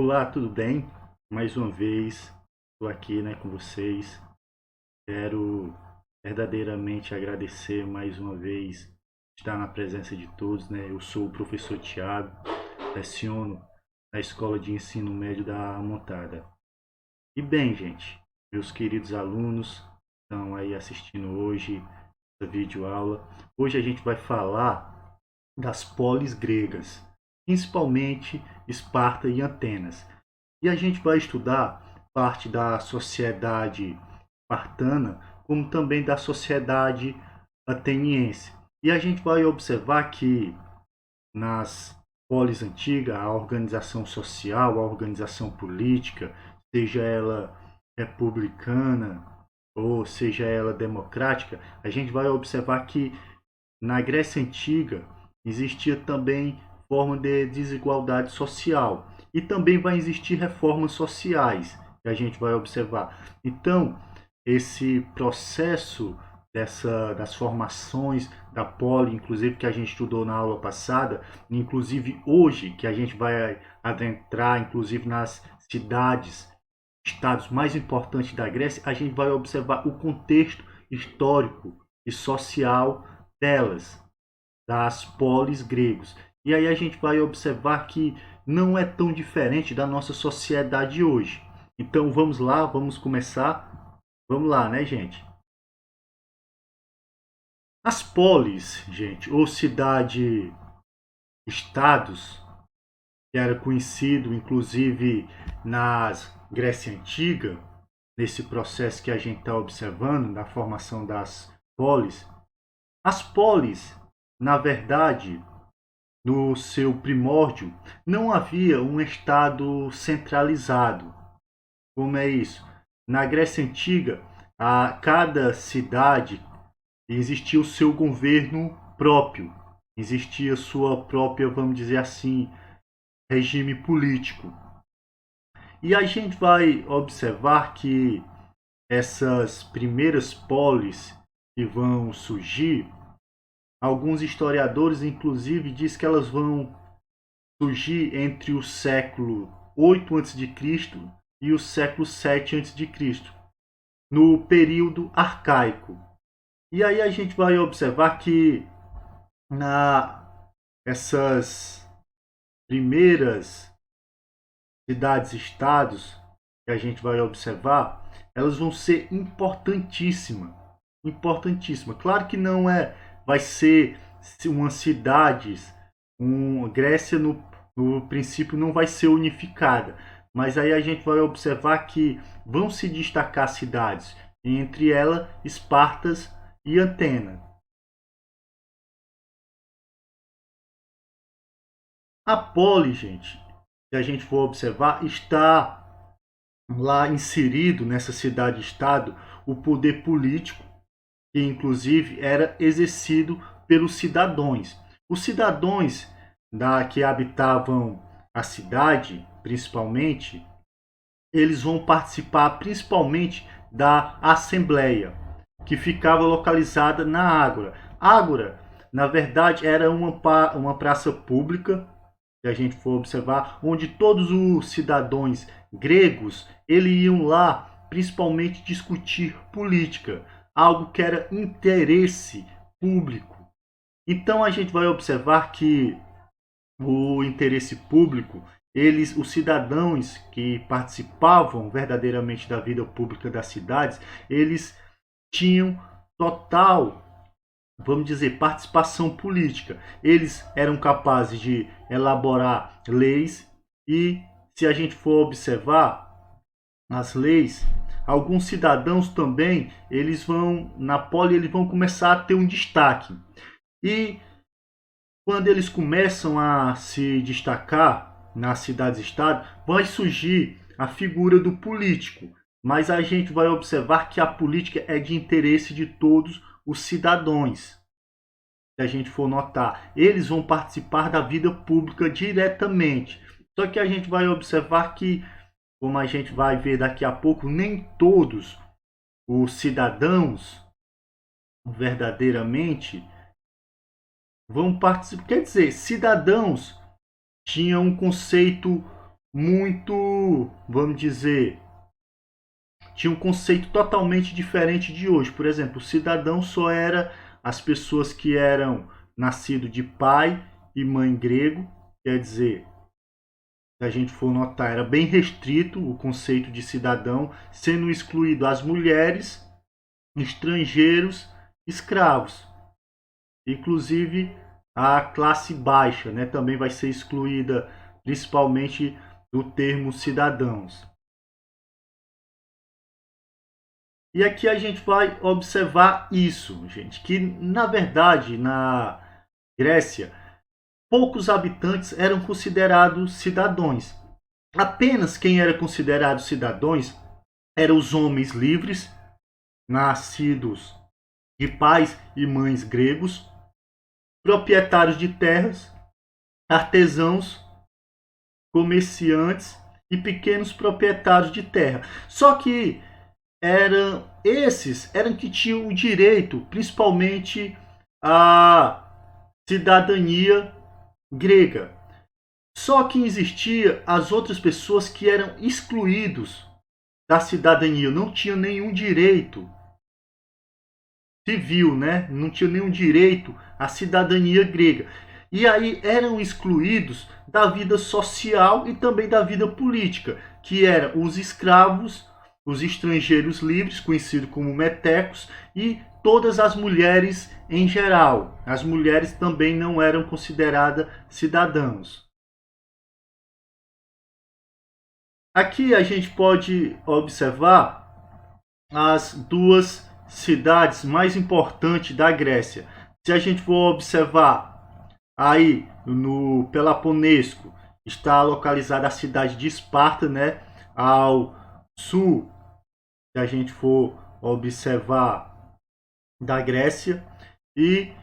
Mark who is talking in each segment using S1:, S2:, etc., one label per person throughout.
S1: Olá, tudo bem? Mais uma vez estou aqui, com vocês. Quero verdadeiramente agradecer mais uma vez estar na presença de todos, Eu sou o professor Tiago, leciono na Escola de Ensino Médio da Montada. E bem, gente, meus queridos alunos que estão aí assistindo hoje a videoaula. Hoje a gente vai falar das polis gregas, principalmente Esparta e Atenas. E a gente vai estudar parte da sociedade espartana, como também da sociedade ateniense. E a gente vai observar que nas polis antigas, a organização social, a organização política, seja ela republicana ou seja ela democrática, a gente vai observar que na Grécia Antiga existia também forma de desigualdade social e também vai existir reformas sociais que a gente vai observar. Então, esse processo das formações da poli, inclusive que a gente estudou na aula passada, inclusive hoje que a gente vai adentrar, inclusive nas cidades, estados mais importantes da Grécia, a gente vai observar o contexto histórico e social delas, das polis gregos. E aí a gente vai observar que não é tão diferente da nossa sociedade hoje. Então vamos lá, vamos começar. Vamos lá, gente? As polis, gente, ou cidade-estados, que era conhecido inclusive nas Grécia Antiga, nesse processo que a gente está observando, da formação das polis. As polis, na verdade, no seu primórdio, não havia um Estado centralizado. Como é isso? Na Grécia Antiga, a cada cidade existia o seu governo próprio, existia sua própria, vamos dizer assim, regime político. E a gente vai observar que essas primeiras polis que vão surgir, alguns historiadores inclusive diz que elas vão surgir entre o século 8 a.C. e o século 7 a.C., no período arcaico. E aí a gente vai observar que na essas primeiras cidades-estados que a gente vai observar, elas vão ser importantíssimas. Importantíssima. Claro que não vai ser uma cidade, Grécia no princípio não vai ser unificada, mas aí a gente vai observar que vão se destacar cidades, entre elas Espartas e Atenas. A Poli, gente, se a gente for observar, está lá inserido nessa cidade-estado o poder político, que inclusive era exercido pelos cidadãos. Os cidadãos que habitavam a cidade, principalmente, eles vão participar principalmente da Assembleia, que ficava localizada na Ágora. Ágora, na verdade, era uma praça pública, se a gente for observar, onde todos os cidadãos gregos eles iam lá principalmente discutir política, algo que era interesse público. Então a gente vai observar que o interesse público, os cidadãos que participavam verdadeiramente da vida pública das cidades, eles tinham total, vamos dizer, participação política. Eles eram capazes de elaborar leis e, se a gente for observar as leis, alguns cidadãos também, eles vão na poli, eles vão começar a ter um destaque. E quando eles começam a se destacar nas cidades-estado, vai surgir a figura do político. Mas a gente vai observar que a política é de interesse de todos os cidadãos. Se a gente for notar, eles vão participar da vida pública diretamente. Só que a gente vai observar que, como a gente vai ver daqui a pouco, nem todos os cidadãos verdadeiramente vão participar. Quer dizer, cidadãos tinham um conceito muito, vamos dizer, tinha um conceito totalmente diferente de hoje. Por exemplo, o cidadão só era as pessoas que eram nascidos de pai e mãe grego, quer dizer, se a gente for notar, era bem restrito o conceito de cidadão, sendo excluído as mulheres, estrangeiros, escravos. Inclusive a classe baixa, né, também vai ser excluída, principalmente do termo cidadãos. E aqui a gente vai observar isso, gente, que na verdade na Grécia poucos habitantes eram considerados cidadãos. Apenas quem era considerado cidadãos eram os homens livres, nascidos de pais e mães gregos, proprietários de terras, artesãos, comerciantes e pequenos proprietários de terra. Só que eram que tinham o direito, principalmente à cidadania grega. Só que existia as outras pessoas que eram excluídos da cidadania, não tinham nenhum direito civil, né? Não tinham nenhum direito à cidadania grega. E aí eram excluídos da vida social e também da vida política, que eram os escravos, os estrangeiros livres, conhecidos como metecos, e todas as mulheres em geral. As mulheres também não eram consideradas cidadãos. Aqui a gente pode observar as duas cidades mais importantes da Grécia. Se a gente for observar aí no Peloponeso, está localizada a cidade de Esparta, né? Ao sul, se a gente for observar, da Grécia. E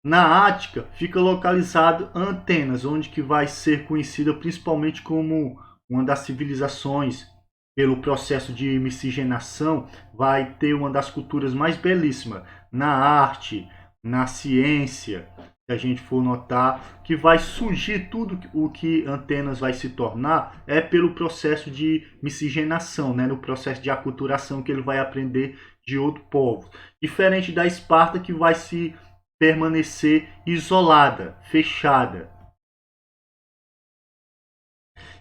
S1: na Ática fica localizado Atenas, onde que vai ser conhecida principalmente como uma das civilizações, pelo processo de miscigenação, vai ter uma das culturas mais belíssimas na arte, na ciência. Se a gente for notar que vai surgir tudo o que Atenas vai se tornar é pelo processo de miscigenação, né? No processo de aculturação que ele vai aprender de outro povo. Diferente da Esparta, que vai se permanecer isolada, fechada.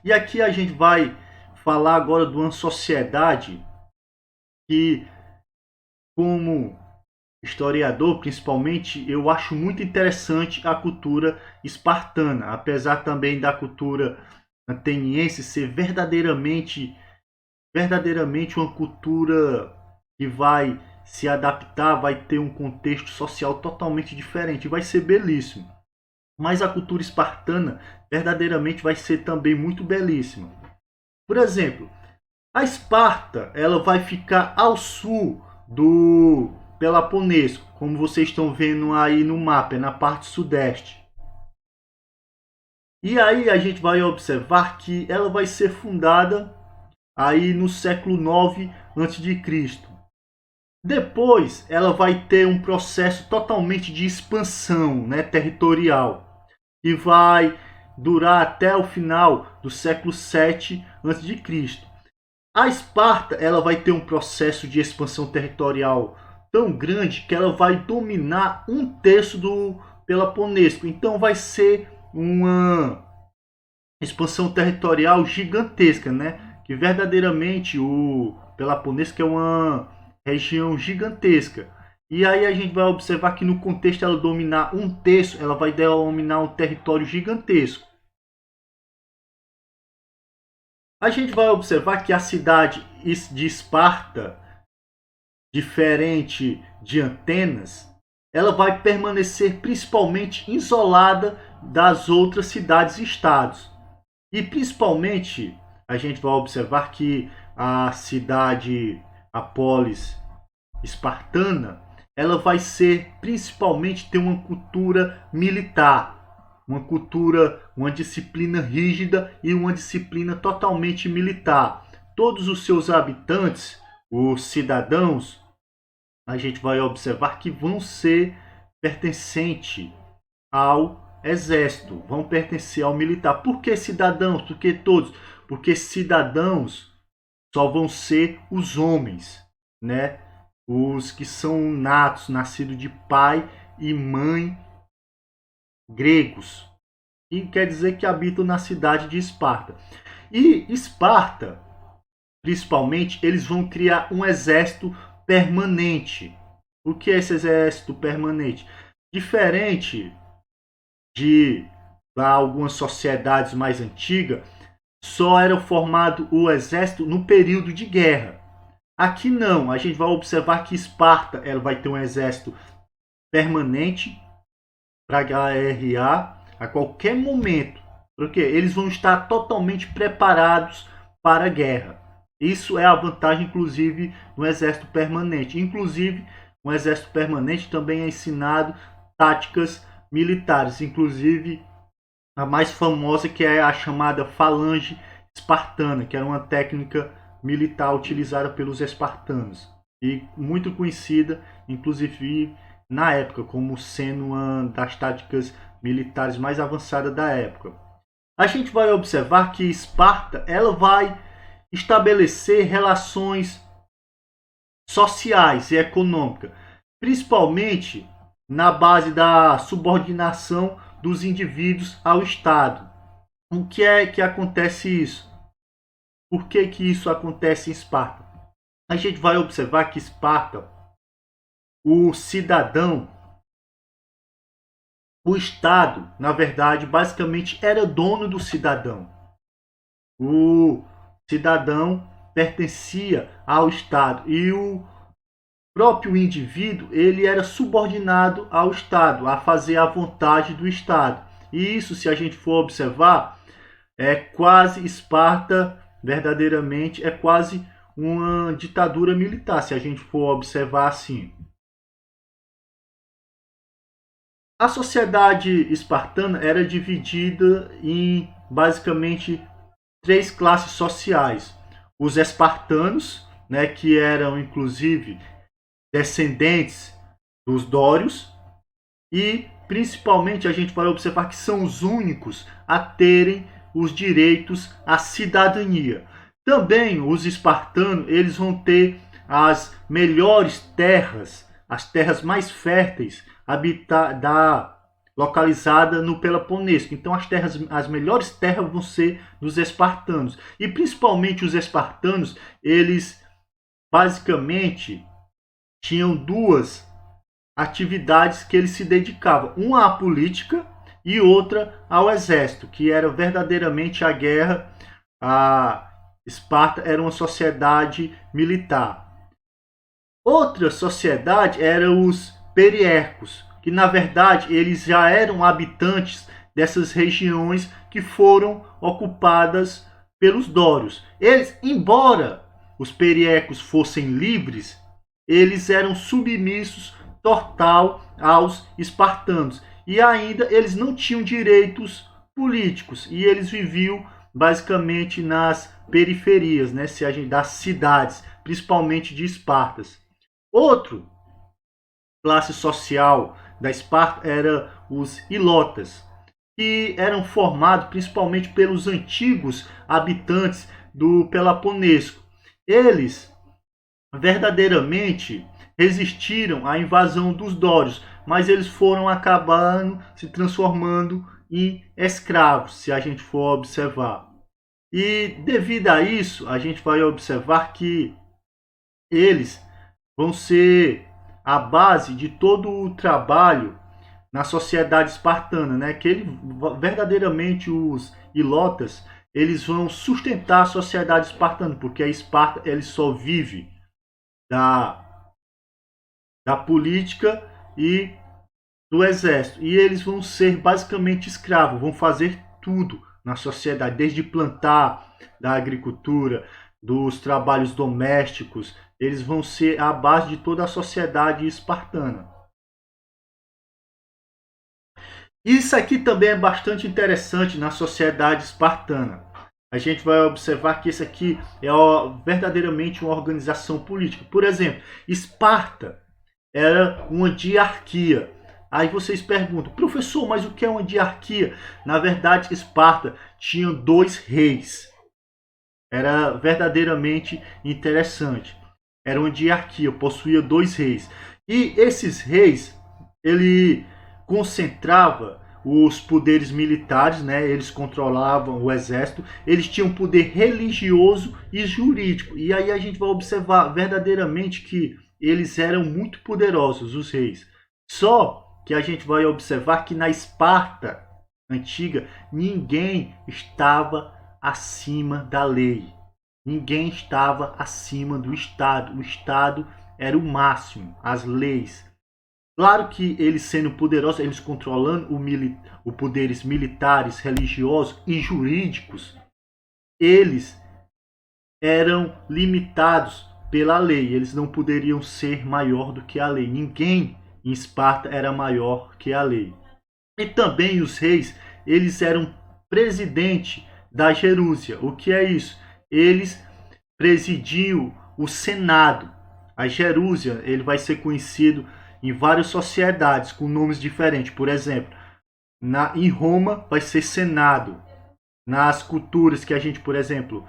S1: E aqui a gente vai falar agora de uma sociedade que, como historiador principalmente, eu acho muito interessante a cultura espartana, apesar também da cultura ateniense ser verdadeiramente uma cultura que vai se adaptar, vai ter um contexto social totalmente diferente, vai ser belíssimo. Mas a cultura espartana verdadeiramente vai ser também muito belíssima. Por exemplo, a Esparta, ela vai ficar ao sul do Peloponeso, como vocês estão vendo aí no mapa, é na parte sudeste. E aí a gente vai observar que ela vai ser fundada aí no século 9 a.C. Depois ela vai ter um processo totalmente de expansão, né, territorial, que vai durar até o final do século 7 a.C. A Esparta, ela vai ter um processo de expansão territorial tão grande que ela vai dominar um terço do Peloponeso. Então vai ser uma expansão territorial gigantesca, né? Que verdadeiramente o Peloponeso é uma região gigantesca. E aí a gente vai observar que no contexto ela dominar um terço, ela vai dominar um território gigantesco. A gente vai observar que a cidade de Esparta, diferente de Atenas, ela vai permanecer principalmente isolada das outras cidades e estados. E principalmente a gente vai observar que a cidade, a polis espartana, ela vai ser principalmente ter uma cultura militar, uma cultura, uma disciplina rígida e uma disciplina totalmente militar. Todos os seus habitantes, os cidadãos, a gente vai observar que vão ser pertencentes ao exército, vão pertencer ao militar. Por que cidadãos? Por que todos? Porque cidadãos só vão ser os homens, né? Os que são natos, nascidos de pai e mãe gregos. E quer dizer que habitam na cidade de Esparta. E Esparta, principalmente, eles vão criar um exército permanente. O que é esse exército permanente? Diferente de algumas sociedades mais antigas, só era formado o exército no período de guerra. Aqui não, a gente vai observar que Esparta ela vai ter um exército permanente para guerrear a qualquer momento, porque eles vão estar totalmente preparados para a guerra. Isso é a vantagem, inclusive, do exército permanente. Inclusive, um exército permanente também é ensinado táticas militares, inclusive a mais famosa, que é a chamada falange espartana, que era uma técnica militar utilizada pelos espartanos e muito conhecida, inclusive na época, como sendo uma das táticas militares mais avançadas da época. A gente vai observar que Esparta ela vai estabelecer relações sociais e econômicas, principalmente na base da subordinação dos indivíduos ao Estado. O que é que acontece isso? Por que isso acontece em Esparta? A gente vai observar que Esparta, o cidadão, o Estado, na verdade, basicamente era dono do cidadão. O cidadão pertencia ao Estado e o próprio indivíduo ele era subordinado ao Estado, a fazer a vontade do Estado. E isso, se a gente for observar, é quase Esparta, verdadeiramente, é quase uma ditadura militar, se a gente for observar assim. A sociedade espartana era dividida em basicamente três classes sociais. Os espartanos, né, que eram inclusive descendentes dos dórios, e principalmente a gente vai observar que são os únicos a terem os direitos à cidadania. Também os espartanos eles vão ter as melhores terras, as terras mais férteis localizada no Peloponeso. Então as melhores terras vão ser dos espartanos. E principalmente os espartanos, eles basicamente tinham duas atividades que eles se dedicavam. Uma à política e outra ao exército, que era verdadeiramente a guerra. A Esparta era uma sociedade militar. Outra sociedade eram os periércos, que na verdade eles já eram habitantes dessas regiões que foram ocupadas pelos dórios. Eles, embora os periércos fossem livres, eles eram submissos total aos espartanos. E ainda eles não tinham direitos políticos e eles viviam basicamente nas periferias, né, das cidades, principalmente de Espartas. Outro classe social da Esparta era os ilotas, que eram formados principalmente pelos antigos habitantes do Peloponeso. Eles verdadeiramente resistiram à invasão dos dórios, mas eles foram acabando se transformando em escravos, se a gente for observar. E devido a isso, a gente vai observar que eles vão ser a base de todo o trabalho na sociedade espartana, né? Que verdadeiramente os ilotas, eles vão sustentar a sociedade espartana, porque a Esparta ele só vive da política e do exército. E eles vão ser basicamente escravos, vão fazer tudo na sociedade, desde plantar, da agricultura, dos trabalhos domésticos. Eles vão ser a base de toda a sociedade espartana. Isso aqui também é bastante interessante na sociedade espartana. A gente vai observar que isso aqui é verdadeiramente uma organização política. Por exemplo, Esparta era uma diarquia. Aí vocês perguntam, professor, mas o que é uma diarquia? Na verdade, Esparta tinha 2 reis. Era verdadeiramente interessante. Era uma diarquia, possuía 2 reis. E esses reis, ele concentrava os poderes militares, né? Eles controlavam o exército, eles tinham poder religioso e jurídico. E aí a gente vai observar verdadeiramente que eles eram muito poderosos, os reis. Só que a gente vai observar que na Esparta antiga, ninguém estava acima da lei. Ninguém estava acima do Estado. O Estado era o máximo, as leis. Claro que eles sendo poderosos, eles controlando os poderes militares, religiosos e jurídicos, eles eram limitados pela lei. Eles não poderiam ser maior do que a lei. Ninguém em Esparta era maior que a lei. E também os reis, eles eram presidente da Gerúsia. O que é isso? Eles presidiam o Senado. A Gerúsia, ele vai ser conhecido em várias sociedades com nomes diferentes. Por exemplo, em Roma vai ser Senado. Nas culturas que a gente, por exemplo,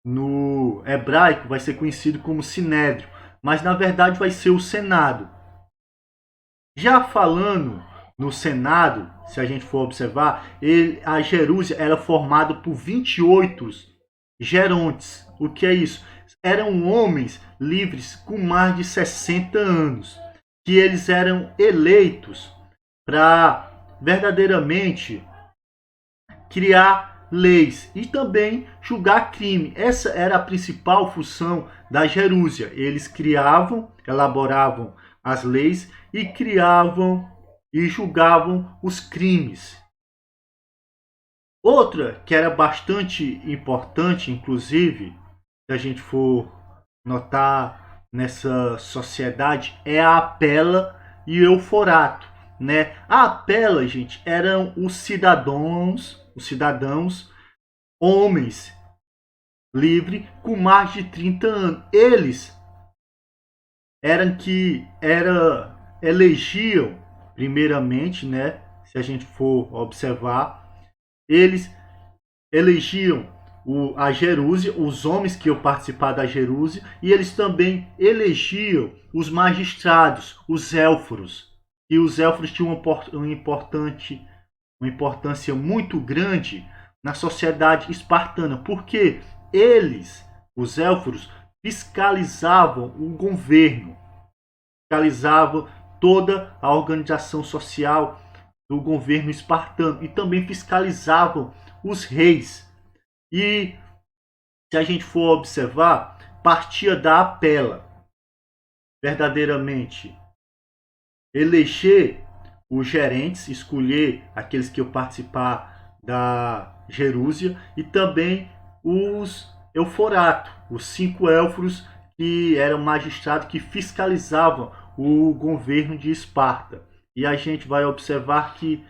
S1: no hebraico vai ser conhecido como Sinédrio, mas na verdade vai ser o Senado. Já falando no Senado, se a gente for observar, a Gerúsia era formada por 28 gerontes. O que é isso? Eram homens livres com mais de 60 anos, que eles eram eleitos para verdadeiramente criar leis e também julgar crime. Essa era a principal função da Gerúsia. Eles criavam, elaboravam as leis e criavam e julgavam os crimes. Outra que era bastante importante, inclusive, se a gente for notar nessa sociedade, é a Apela e o Euforato, né? A Apela, gente, eram os cidadãos homens livres com mais de 30 anos. Eles elegiam primeiramente, né? Se a gente for observar, eles elegiam a Gerúsia, os homens que iam participar da Gerúsia, e eles também elegiam os magistrados, os élforos. E os élforos tinham uma importância muito grande na sociedade espartana, porque eles, os élforos, fiscalizavam o governo, fiscalizavam toda a organização social do governo espartano e também fiscalizavam os reis. E se a gente for observar, partia da Apela, verdadeiramente eleger os gerentes, escolher aqueles que iam participar da Gerúsia e também os Euforato, os 5 élforos que eram magistrados que fiscalizavam o governo de Esparta. E a gente vai observar que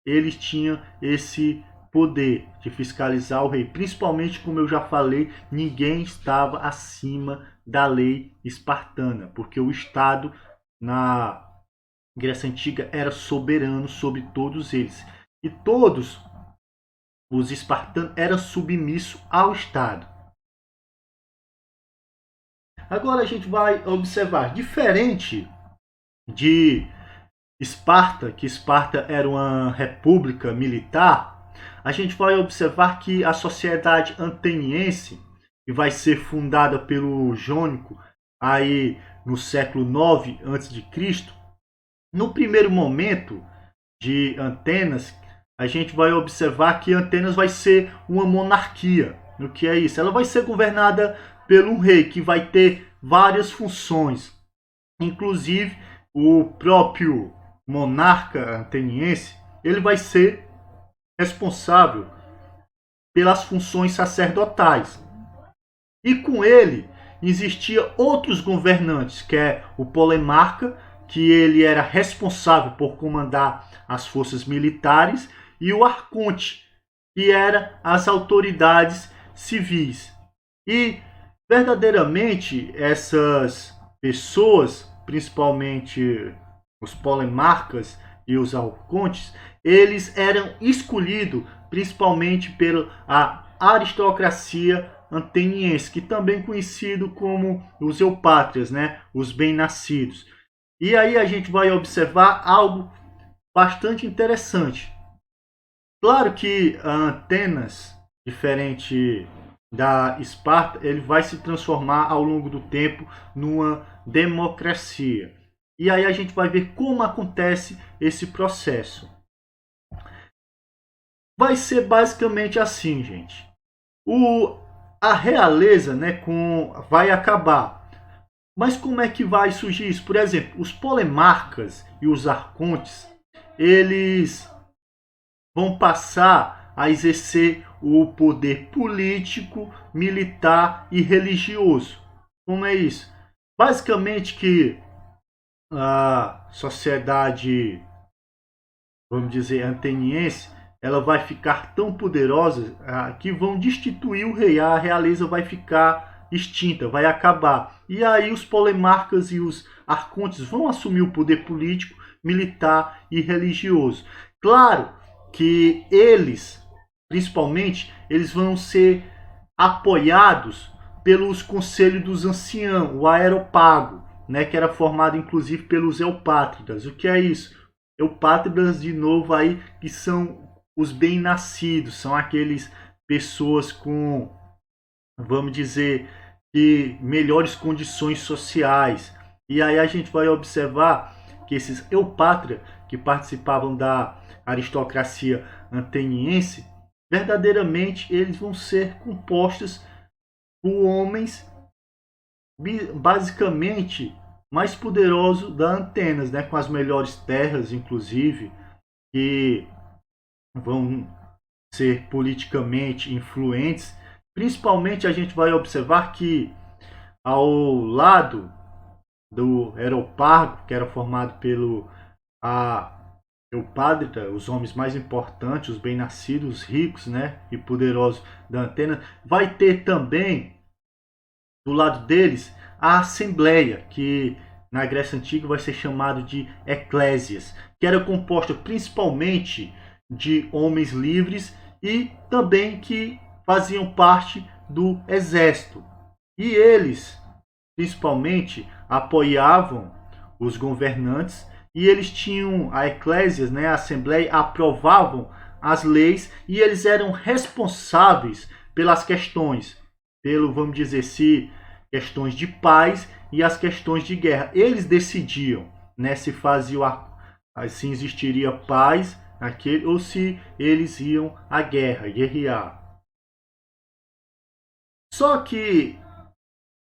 S1: eles tinham esse poder de fiscalizar o rei. Principalmente, como eu já falei, ninguém estava acima da lei espartana, porque o Estado na Grécia Antiga era soberano sobre todos eles. E todos os espartanos eram submissos ao Estado. Agora a gente vai observar, diferente de Esparta, que Esparta era uma república militar, a gente vai observar que a sociedade ateniense, que vai ser fundada pelo Jônico aí no século 9 a.C., no primeiro momento de Atenas, a gente vai observar que Atenas vai ser uma monarquia. O que é isso? Ela vai ser governada por um rei que vai ter várias funções. Inclusive, o próprio monarca ateniense, ele vai ser responsável pelas funções sacerdotais. E com ele existia outros governantes, que é o Polemarca, que ele era responsável por comandar as forças militares, e o Arconte, que era as autoridades civis. E verdadeiramente essas pessoas, principalmente os polemarcas e os arcontes, eles eram escolhidos principalmente pela aristocracia ateniense, que também conhecido como os eupátrias, né? Os bem-nascidos. E aí a gente vai observar algo bastante interessante. Claro que Atenas, diferente da Esparta, ele vai se transformar ao longo do tempo numa democracia. E aí a gente vai ver como acontece esse processo. Vai ser basicamente assim, gente. A realeza, né, vai acabar. Mas como é que vai surgir isso? Por exemplo, os polemarcas e os arcontes, eles vão passar a exercer o poder político, militar e religioso. Como é isso? Basicamente que a sociedade, vamos dizer, ateniense, ela vai ficar tão poderosa que vão destituir o rei, a realeza vai ficar extinta, vai acabar. E aí os polemarcas e os arcontes vão assumir o poder político, militar e religioso. Claro que eles, principalmente, eles vão ser apoiados pelos conselhos dos anciãos, o aeropago, né, que era formado inclusive pelos eupátridas. O que é isso? Eupátridas, de novo, aí, que são os bem-nascidos, são aqueles pessoas com, vamos dizer, de melhores condições sociais. E aí a gente vai observar que esses eupátridas, que participavam da aristocracia ateniense, verdadeiramente eles vão ser compostos por homens basicamente mais poderosos da Atenas, né, com as melhores terras, inclusive, que vão ser politicamente influentes. Principalmente a gente vai observar que ao lado do Aeropago, que era formado pelo Eupátrida, os homens mais importantes, os bem-nascidos, ricos, né, e poderosos da Atenas, vai ter também do lado deles a Assembleia, que na Grécia Antiga vai ser chamado de eclésias, que era composta principalmente de homens livres e também que faziam parte do exército. E eles, principalmente, apoiavam os governantes e eles tinham a eclésias, né, a assembleia, aprovavam as leis e eles eram responsáveis pelas questões, vamos dizer assim, questões de paz e as questões de guerra. Eles decidiam, né, se se existiria paz naquele ou se eles iam à guerra, guerrear. Só que,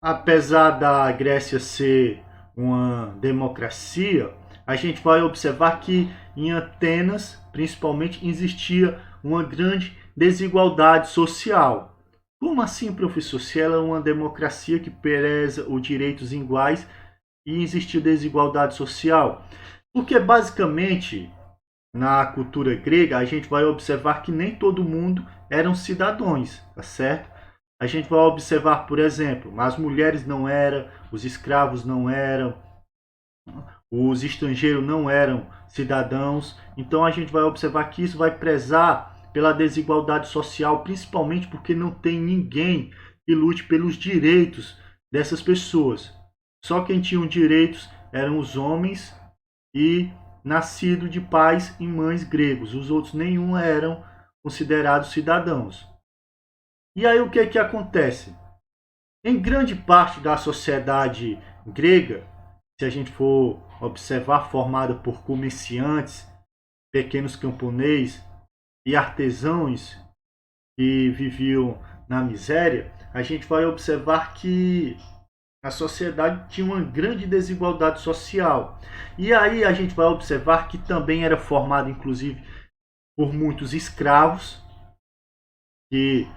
S1: apesar da Grécia ser uma democracia, a gente vai observar que em Atenas, principalmente, existia uma grande desigualdade social. Como assim, professor? Se ela é uma democracia que preza os direitos iguais e existiu desigualdade social? Porque, basicamente, na cultura grega, a gente vai observar que nem todo mundo eram cidadãos, tá certo? A gente vai observar, por exemplo, as mulheres não eram, os escravos não eram, os estrangeiros não eram cidadãos. Então a gente vai observar que isso vai prezar pela desigualdade social, principalmente porque não tem ninguém que lute pelos direitos dessas pessoas. Só quem tinha direitos eram os homens e nascido de pais e mães gregos. Os outros nenhum eram considerados cidadãos. E aí o que que acontece? Em grande parte da sociedade grega, se a gente for observar, formada por comerciantes, pequenos camponeses e artesãos que viviam na miséria, a gente vai observar que a sociedade tinha uma grande desigualdade social. E aí a gente vai observar que também era formado, inclusive, por muitos escravos. E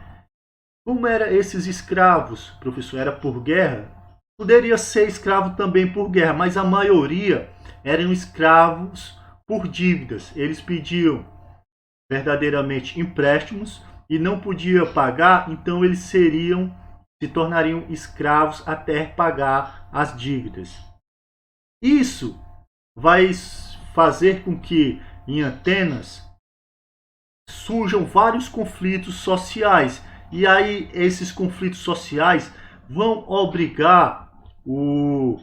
S1: como eram esses escravos, professor? Era por guerra? Poderia ser escravo também por guerra, mas a maioria eram escravos por dívidas. Eles pediam verdadeiramente empréstimos e não podiam pagar, então eles se tornariam escravos até pagar as dívidas. Isso vai fazer com que em Atenas surjam vários conflitos sociais. E aí esses conflitos sociais vão obrigar os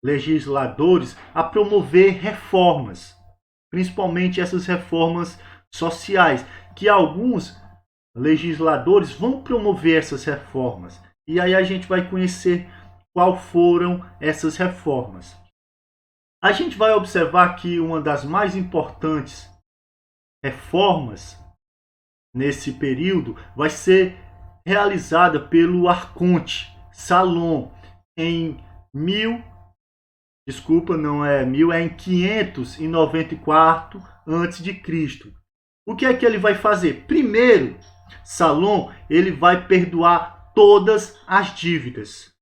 S1: legisladores a promover reformas, principalmente essas reformas sociais, que alguns legisladores vão promover essas reformas. E aí a gente vai conhecer qual foram essas reformas. A gente vai observar que uma das mais importantes reformas nesse período vai ser realizada pelo arconte Salom em em 594 a.C. O que é que ele vai fazer? Primeiro, Salom ele vai perdoar todas as dívidas.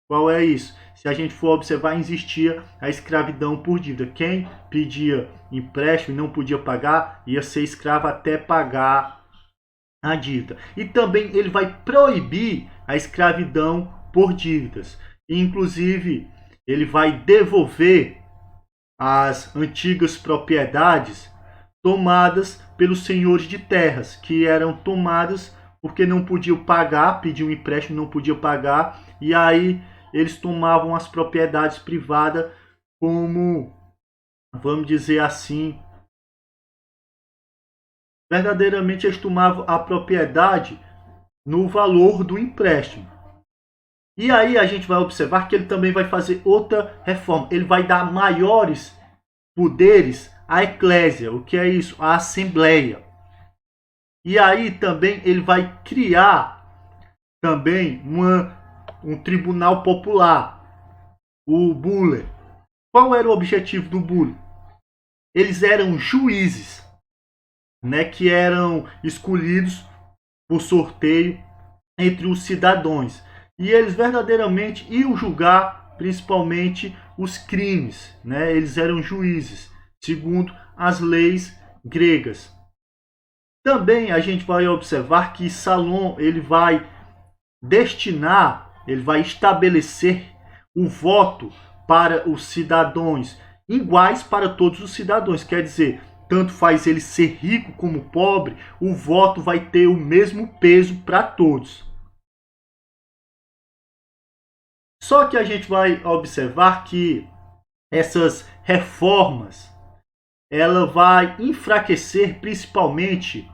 S1: Qual é isso? Se a gente for observar, existia a escravidão por dívida. Quem pedia empréstimo e não podia pagar, ia ser escravo até pagar a dívida. E também ele vai proibir a escravidão por dívidas. Inclusive, ele vai devolver as antigas propriedades tomadas pelos senhores de terras, que eram tomadas porque não podiam pagar, pediam um empréstimo, não podiam pagar, e aí eles tomavam as propriedades privadas como, vamos dizer assim, verdadeiramente eles tomavam a propriedade no valor do empréstimo. E aí a gente vai observar que ele também vai fazer outra reforma. Ele vai dar maiores poderes à eclésia. O que é isso? A assembleia. E aí também ele vai criar também um tribunal popular, o Buller. Qual era o objetivo do Buller? Eles eram juízes, né, que eram escolhidos por sorteio entre os cidadãos. E eles verdadeiramente iam julgar principalmente os crimes, né? Eles eram juízes, segundo as leis gregas. Também a gente vai observar que Salom ele vai estabelecer o voto para os cidadãos iguais para todos os cidadãos. Quer dizer, tanto faz ele ser rico como pobre, o voto vai ter o mesmo peso para todos. Só que a gente vai observar que essas reformas ela vai enfraquecer principalmente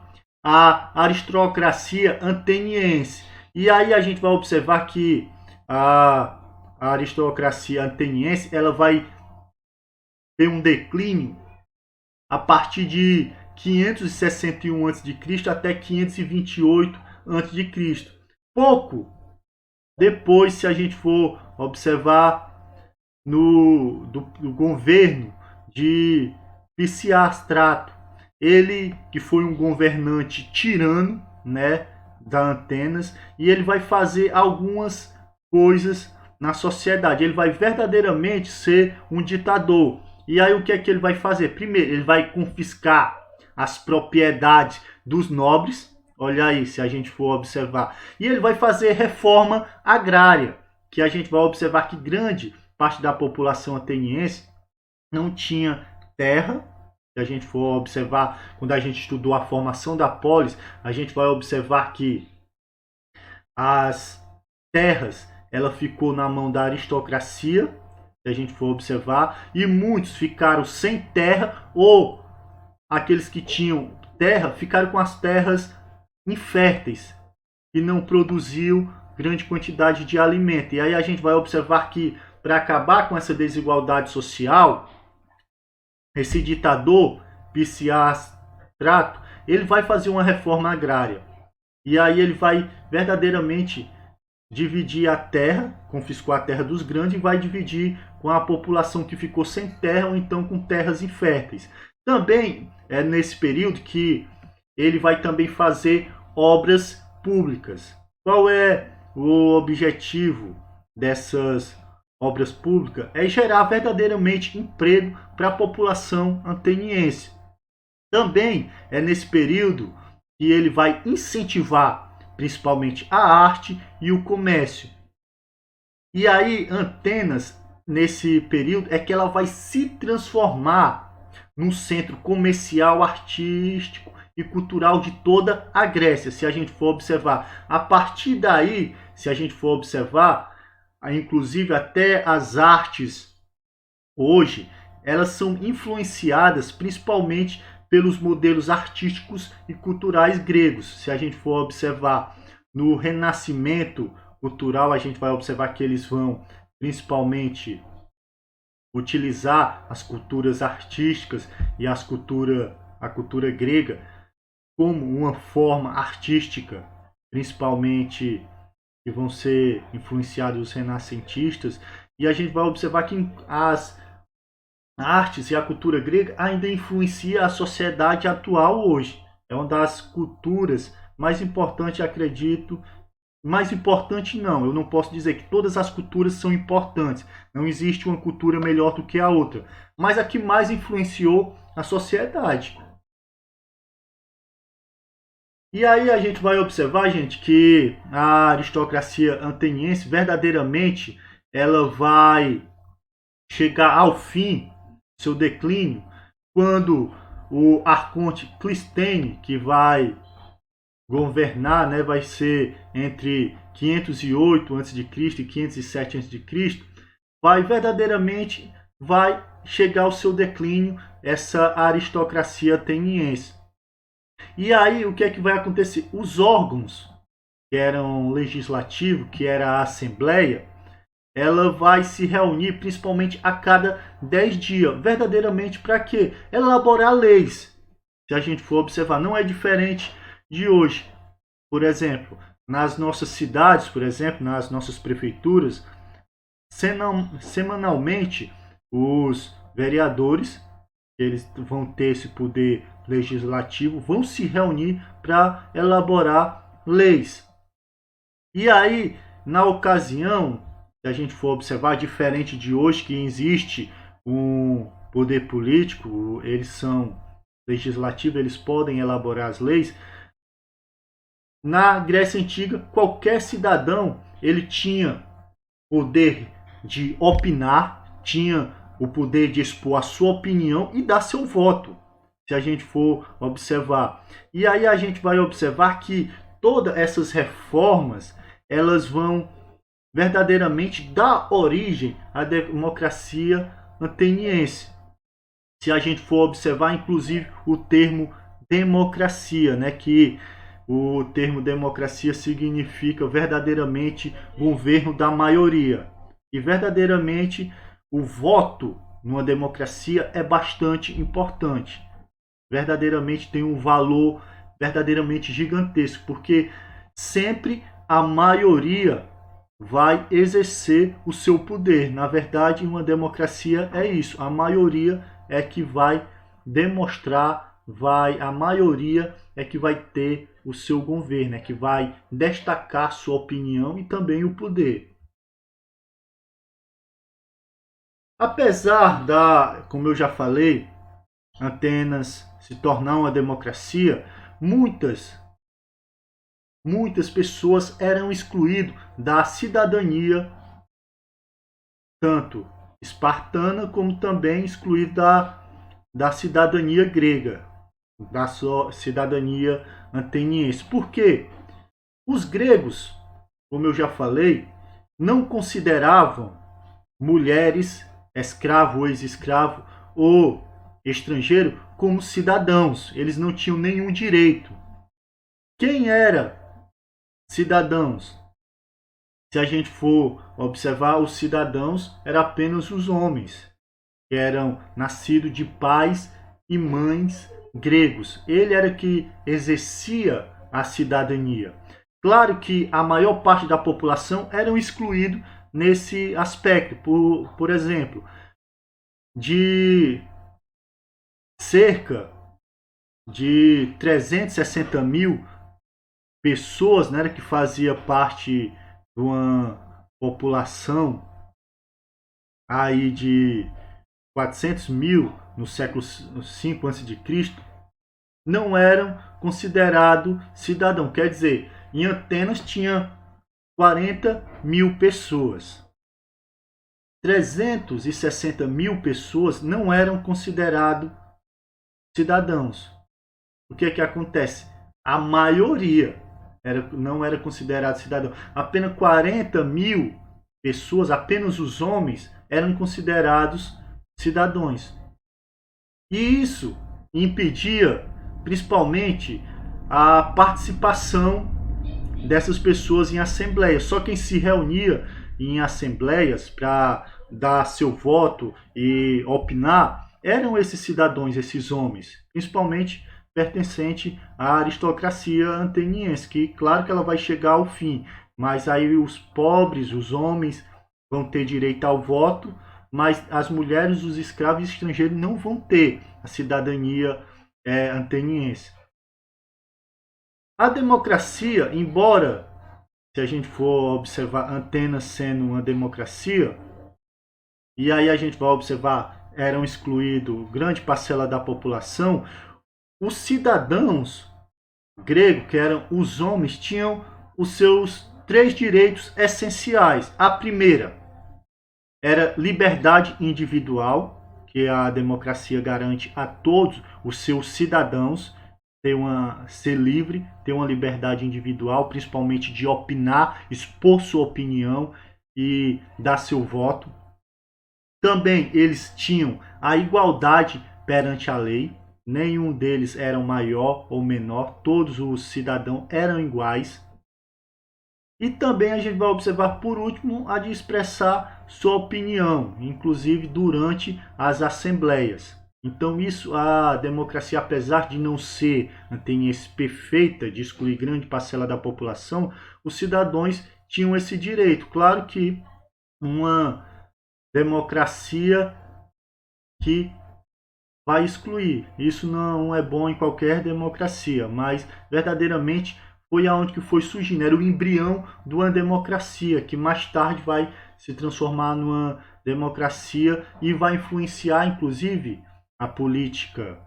S1: a aristocracia ateniense. E aí a gente vai observar que a aristocracia ateniense ela vai ter um declínio a partir de 561 a.C. até 528 a.C. Pouco depois, se a gente for observar do governo de Pisistrato, ele que foi um governante tirano, né, da Atenas, e ele vai fazer algumas coisas na sociedade. Ele vai verdadeiramente ser um ditador. E aí o que é que ele vai fazer? Primeiro, ele vai confiscar as propriedades dos nobres. Olha aí, se a gente for observar. E ele vai fazer reforma agrária, que a gente vai observar que grande parte da população ateniense não tinha terra. Se a gente for observar, quando a gente estudou a formação da polis, a gente vai observar que as terras ela ficou na mão da aristocracia, se a gente for observar, e muitos ficaram sem terra, ou aqueles que tinham terra ficaram com as terras inférteis e não produziu grande quantidade de alimento. E aí a gente vai observar que para acabar com essa desigualdade social, esse ditador Pisistrato, ele vai fazer uma reforma agrária. E aí ele vai verdadeiramente dividir a terra, confiscou a terra dos grandes e vai dividir com a população que ficou sem terra ou então com terras inférteis. Também é nesse período que ele vai também fazer obras públicas. Qual é o objetivo dessas obras públicas? É gerar verdadeiramente emprego para a população ateniense. Também é nesse período que ele vai incentivar principalmente a arte e o comércio. E aí Atenas, nesse período, é que ela vai se transformar num centro comercial, artístico e cultural de toda a Grécia, se a gente for observar. A partir daí, se a gente for observar, inclusive até as artes hoje, elas são influenciadas principalmente pelos modelos artísticos e culturais gregos. Se a gente for observar no Renascimento cultural, a gente vai observar que eles vão principalmente utilizar as culturas artísticas e a cultura grega como uma forma artística, principalmente que vão ser influenciados os renascentistas, e a gente vai observar que as artes e a cultura grega ainda influencia a sociedade atual hoje. É uma das culturas mais importantes, acredito. Mais importante não, eu não posso dizer que todas as culturas são importantes. Não existe uma cultura melhor do que a outra. Mas a que mais influenciou a sociedade. E aí a gente vai observar, gente, que a aristocracia ateniense verdadeiramente ela vai chegar ao fim, seu declínio, quando o arconte Clistene, que vai governar, né, vai ser entre 508 a.C. e 507 a.C., vai chegar ao seu declínio essa aristocracia ateniense. E aí o que é que vai acontecer? Os órgãos que eram legislativo, que era a Assembleia, ela vai se reunir principalmente a cada 10 dias. Verdadeiramente para quê? Elaborar leis. Se a gente for observar, não é diferente de hoje. Por exemplo, nas nossas cidades, por exemplo, nas nossas prefeituras, semanalmente os vereadores, eles vão ter esse poder legislativo, vão se reunir para elaborar leis. E aí, na ocasião, se a gente for observar, diferente de hoje, que existe um poder político, eles são legislativos, eles podem elaborar as leis. Na Grécia Antiga, qualquer cidadão ele tinha poder de opinar, tinha o poder de expor a sua opinião e dar seu voto, se a gente for observar. E aí a gente vai observar que todas essas reformas, elas vão verdadeiramente dar origem à democracia ateniense. Se a gente for observar, inclusive, o termo democracia, né, que o termo democracia significa verdadeiramente governo da maioria. E verdadeiramente o voto numa democracia é bastante importante. Verdadeiramente tem um valor verdadeiramente gigantesco, porque sempre a maioria vai exercer o seu poder. Na verdade, uma democracia é isso. A maioria é que vai demonstrar, a maioria é que vai ter o seu governo, é que vai destacar sua opinião e também o poder. Apesar como eu já falei, Atenas se tornar uma democracia, muitas pessoas eram excluídas da cidadania, tanto espartana como também excluídas da cidadania grega, da sua cidadania ateniense. Por quê? Os gregos, como eu já falei, não consideravam mulheres, escravo ou ex-escravo ou estrangeiro como cidadãos. Eles não tinham nenhum direito. Quem era cidadãos? Se a gente for observar, os cidadãos eram apenas os homens, que eram nascidos de pais e mães gregos. Ele era que exercia a cidadania. Claro que a maior parte da população eram excluídos nesse aspecto. Por exemplo, de cerca de 360 mil pessoas, né, que fazia parte de uma população aí de 400 mil no século V a.C., não eram considerados cidadãos. Quer dizer, em Atenas tinha 40 mil pessoas. 360 mil pessoas não eram considerados cidadãos. O que é que acontece? A maioria não era considerado cidadão. Apenas 40 mil pessoas, apenas os homens, eram considerados cidadãos. E isso impedia, principalmente, a participação dessas pessoas em assembleias. Só quem se reunia em assembleias para dar seu voto e opinar eram esses cidadãos, esses homens, principalmente pertencente à aristocracia ateniense, que claro que ela vai chegar ao fim, mas aí os pobres, os homens vão ter direito ao voto, mas as mulheres, os escravos e estrangeiros não vão ter a cidadania ateniense. A democracia, embora, se a gente for observar Atenas sendo uma democracia, e aí a gente vai observar, eram excluídos grande parcela da população, os cidadãos gregos, que eram os homens, tinham os seus 3 direitos essenciais. A primeira era liberdade individual, que a democracia garante a todos os seus cidadãos, ser livre, ter uma liberdade individual, principalmente de opinar, expor sua opinião e dar seu voto. Também eles tinham a igualdade perante a lei, nenhum deles era maior ou menor, todos os cidadãos eram iguais. E também a gente vai observar, por último, a de expressar sua opinião, inclusive durante as assembleias. Então isso, a democracia, apesar de não ser ateniense perfeita, de excluir grande parcela da população, os cidadãos tinham esse direito. Claro que uma democracia que vai excluir. Isso não é bom em qualquer democracia, mas verdadeiramente foi aonde que foi surgindo. Era o embrião de uma democracia, que mais tarde vai se transformar numa democracia e vai influenciar, inclusive, a política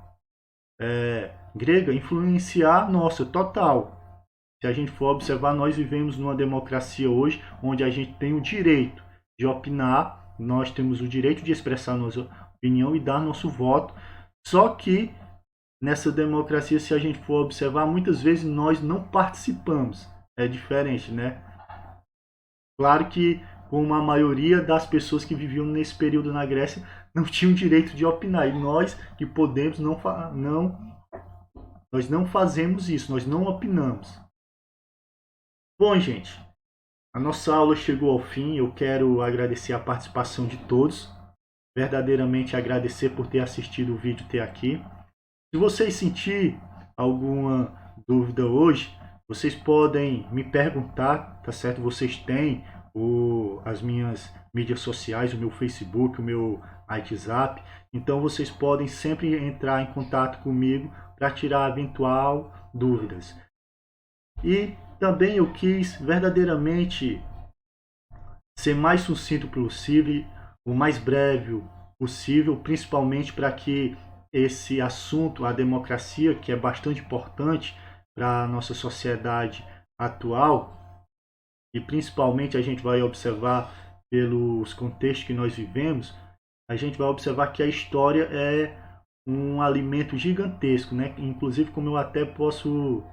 S1: grega, influenciar nossa total. Se a gente for observar, nós vivemos numa democracia hoje, onde a gente tem o direito de opinar, nós temos o direito de expressar nossa opinião e dar nosso voto. Só que nessa democracia, se a gente for observar, muitas vezes nós não participamos. É diferente, né? Claro que como a maioria das pessoas que viviam nesse período na Grécia não tinham direito de opinar. E nós que podemos nós não fazemos isso, nós não opinamos. Bom, gente, a nossa aula chegou ao fim. Eu quero agradecer a participação de todos. Verdadeiramente agradecer por ter assistido o vídeo até aqui. Se vocês sentirem alguma dúvida hoje, vocês podem me perguntar, tá certo? Vocês têm as minhas mídias sociais, o meu Facebook, o meu WhatsApp. Então vocês podem sempre entrar em contato comigo para tirar eventual dúvidas. E também eu quis verdadeiramente ser mais sucinto possível, o mais breve possível, principalmente para que esse assunto, a democracia, que é bastante importante para a nossa sociedade atual, e principalmente a gente vai observar pelos contextos que nós vivemos, a gente vai observar que a história é um alimento gigantesco, né? Inclusive, como eu até posso,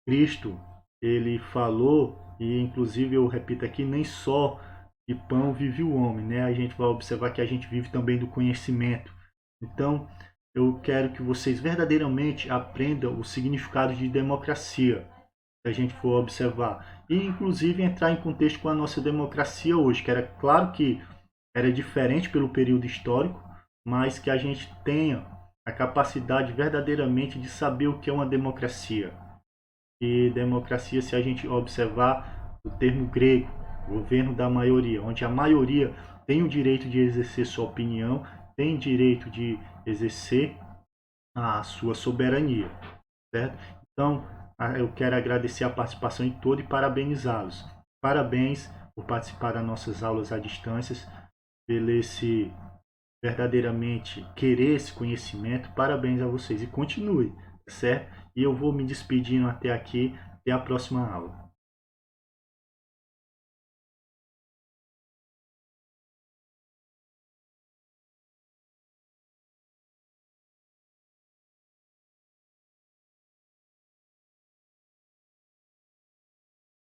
S1: Cristo, ele falou, e inclusive eu repito aqui, nem só de pão vive o homem, né? A gente vai observar que a gente vive também do conhecimento. Então, eu quero que vocês verdadeiramente aprendam o significado de democracia, se a gente for observar. E, inclusive, entrar em contexto com a nossa democracia hoje, que era claro que era diferente pelo período histórico, mas que a gente tenha a capacidade verdadeiramente de saber o que é uma democracia. E democracia, se a gente observar o termo grego, governo da maioria, onde a maioria tem o direito de exercer sua opinião, tem direito de exercer a sua soberania, certo? Então, eu quero agradecer a participação de todos e parabenizá-los. Parabéns por participar das nossas aulas à distância, pelo esse verdadeiramente querer esse conhecimento. Parabéns a vocês e continue, certo? E eu vou me despedindo até aqui. Até a próxima aula.